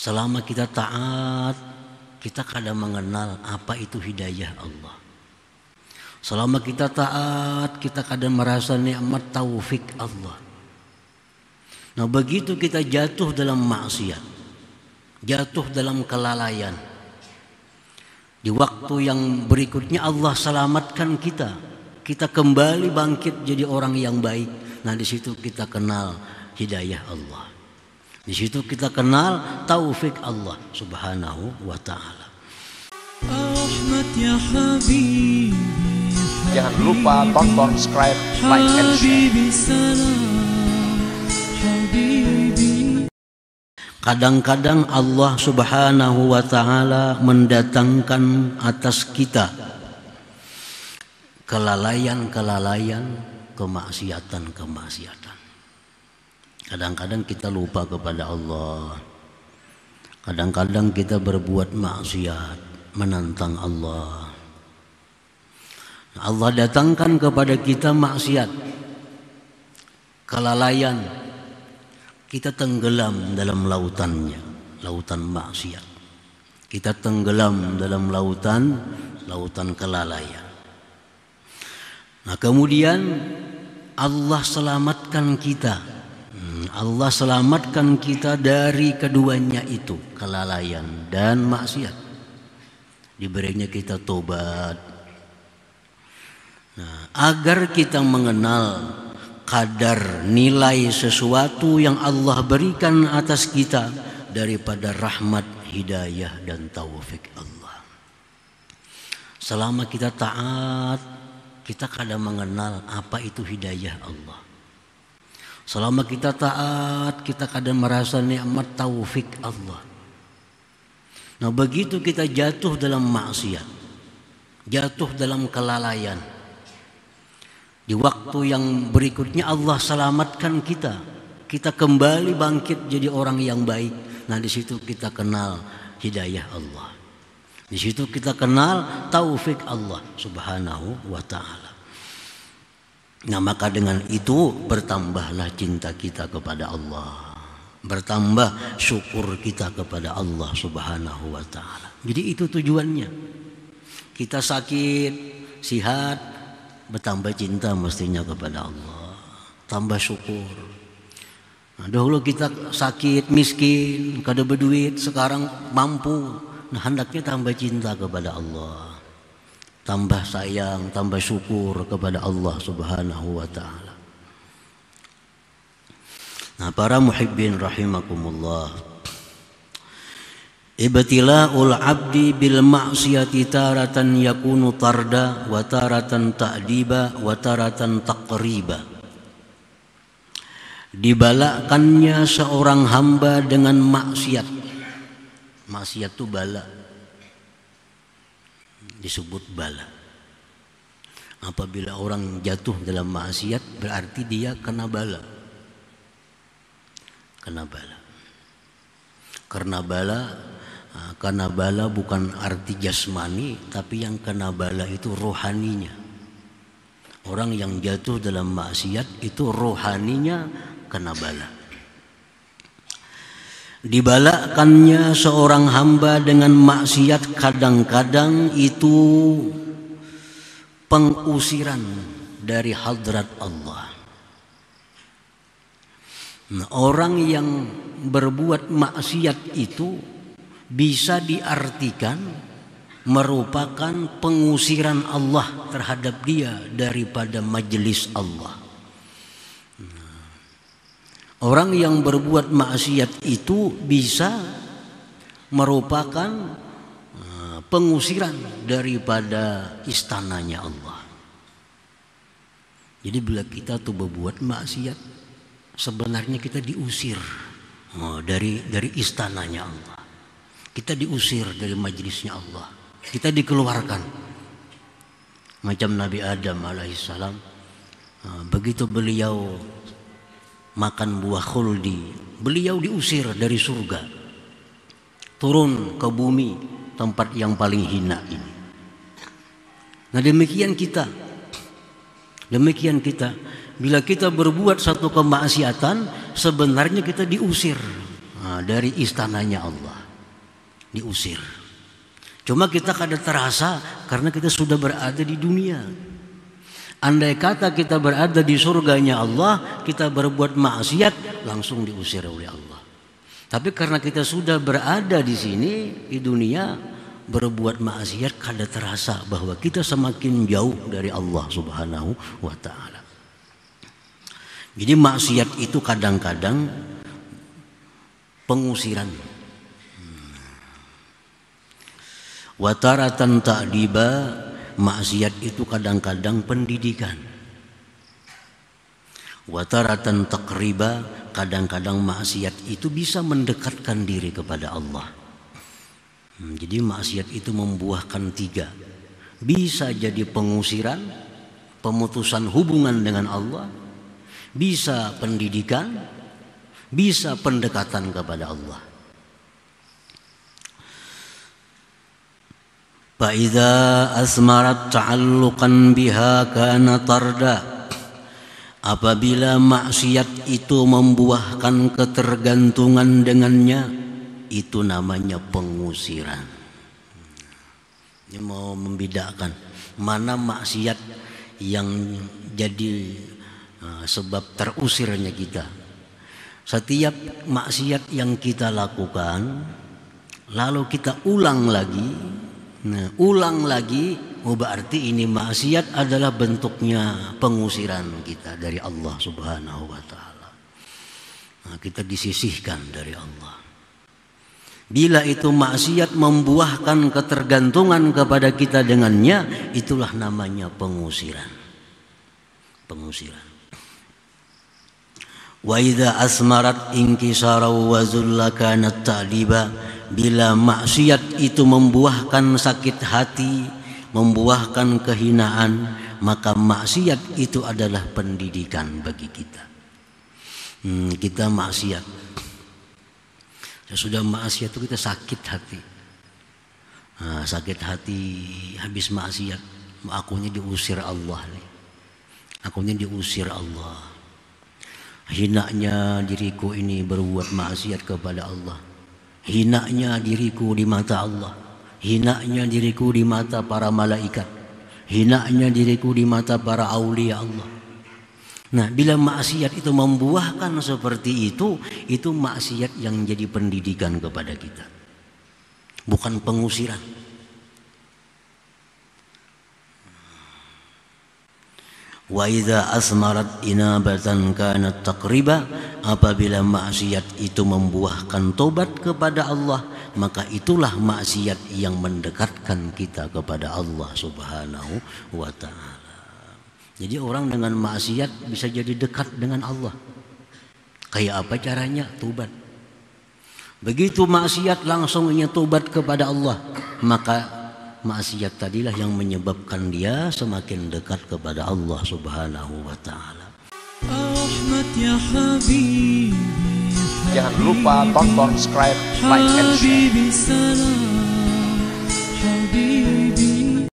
Selama kita taat, kita kadang mengenal apa itu hidayah Allah. Selama kita taat, kita kadang merasa nikmat taufik Allah. Nah, begitu kita jatuh dalam maksiat, jatuh dalam kelalaian, di waktu yang berikutnya Allah selamatkan kita, kita kembali bangkit jadi orang yang baik. Nah, di situ kita kenal hidayah Allah. Di situ kita kenal taufik Allah Subhanahu wa taala. Jangan lupa tonton, subscribe, like, and share. Kadang-kadang Allah Subhanahu wa taala mendatangkan atas kita kelalaian-kelalaian, kemaksiatan-kemaksiatan. Kadang-kadang kita lupa kepada Allah. Kadang-kadang kita berbuat maksiat, menantang Allah. Allah datangkan kepada kita maksiat, kelalaian. Kita tenggelam dalam lautannya, lautan maksiat. Kita tenggelam dalam lautan kelalaian. Nah, kemudian Allah selamatkan kita. Allah selamatkan kita dari keduanya itu, kelalaian dan maksiat. Diberinya kita tobat. Nah, agar kita mengenal kadar nilai sesuatu yang Allah berikan atas kita daripada rahmat, hidayah dan taufik Allah. Selama kita taat, kita kadang mengenal apa itu hidayah Allah. Selama kita taat, kita kadang merasa nikmat taufik Allah. Nah, begitu kita jatuh dalam maksiat, jatuh dalam kelalaian, di waktu yang berikutnya Allah selamatkan kita, kita kembali bangkit jadi orang yang baik. Nah, di situ kita kenal hidayah Allah. Di situ kita kenal taufik Allah Subhanahu wa taala. Nah, maka dengan itu bertambahlah cinta kita kepada Allah, bertambah syukur kita kepada Allah Subhanahu wa taala. Jadi itu tujuannya. Kita sakit, sihat, bertambah cinta mestinya kepada Allah, tambah syukur. Nah, dahulu kita sakit, miskin, kada berduit, sekarang mampu. Nah, hendaknya tambah cinta kepada Allah, tambah sayang, tambah syukur kepada Allah Subhanahu wa taala. Nah, para muhibbin rahimakumullah, ibtila'ul abdi bil ma'siyati taratan yakunu tarda wa taratan ta'diba wa taratan taqriba. Dibalakannya seorang hamba dengan maksiat. Maksiat itu bala, disebut bala. Apabila orang jatuh dalam maksiat, berarti dia kena bala. Kena bala. Karena bala bukan arti jasmani, tapi yang kena bala itu rohaninya. Orang yang jatuh dalam maksiat itu rohaninya kena bala. Dibalakannya seorang hamba dengan maksiat kadang-kadang itu pengusiran dari hadrat Allah. Nah, orang yang berbuat maksiat itu bisa diartikan merupakan pengusiran Allah terhadap dia daripada majelis Allah. Orang yang berbuat maksiat itu bisa merupakan pengusiran daripada istananya Allah. Jadi bila kita tuh berbuat maksiat, sebenarnya kita diusir dari istananya Allah. Kita diusir dari majelisnya Allah. Kita dikeluarkan. Macam Nabi Adam alaihissalam, begitu beliau makan buah khuldi, beliau diusir dari surga, turun ke bumi, tempat yang paling hina ini. Nah, demikian kita, bila kita berbuat satu kemaksiatan, sebenarnya kita diusir dari istananya Allah, diusir. Cuma kita kada terasa karena kita sudah berada di dunia. Andai kata kita berada di surganya Allah, kita berbuat maksiat, langsung diusir oleh Allah. Tapi karena kita sudah berada di sini, di dunia, berbuat maksiat, kada terasa bahwa kita semakin jauh dari Allah Subhanahu wa ta'ala. Jadi maksiat itu kadang-kadang pengusiran. Wataratan ta'diba, maksiat itu kadang-kadang pendidikan. Wataratan taqriba, kadang-kadang maksiat itu bisa mendekatkan diri kepada Allah. Jadi maksiat itu membuahkan 3. Bisa jadi pengusiran, pemutusan hubungan dengan Allah, bisa pendidikan, bisa pendekatan kepada Allah. Fa'idza asmarat ta'alluqan biha kana tarda. Apabila maksiat itu membuahkan ketergantungan dengannya, itu namanya pengusiran. Ini mau membedakan mana maksiat yang jadi sebab terusirnya kita. Setiap maksiat yang kita lakukan, lalu kita ulang lagi, berarti ini maksiat adalah bentuknya pengusiran kita dari Allah Subhanahu wa ta'ala. Kita disisihkan dari Allah. Bila itu maksiat membuahkan ketergantungan kepada kita dengannya, itulah namanya pengusiran. Wa idza asmarat inkisara wa zulla kanat ta'diba. Bila maksiat itu membuahkan sakit hati, membuahkan kehinaan, maka maksiat itu adalah pendidikan bagi kita. Kita maksiat, sudah maksiat itu kita sakit hati. Sakit hati habis maksiat, akunya diusir Allah nih. Akunya diusir Allah. Hinanya diriku ini berbuat maksiat kepada Allah. Hinanya diriku di mata Allah, hinanya diriku di mata para malaikat, hinanya diriku di mata para aulia Allah. Nah, bila maksiat itu membuahkan seperti itu maksiat yang jadi pendidikan kepada kita, bukan pengusiran. Wa idza asmarat inabatan kanat taqriba. Apabila maksiat itu membuahkan tobat kepada Allah, maka itulah maksiat yang mendekatkan kita kepada Allah Subhanahu wa ta'ala. Jadi orang dengan maksiat bisa jadi dekat dengan Allah. Kayak apa caranya? Tobat. Begitu maksiat langsung ingin tobat kepada Allah, maka maksiat tadilah yang menyebabkan dia semakin dekat kepada Allah Subhanahu wa ta'ala. Jangan lupa tonton, subscribe, like, and share.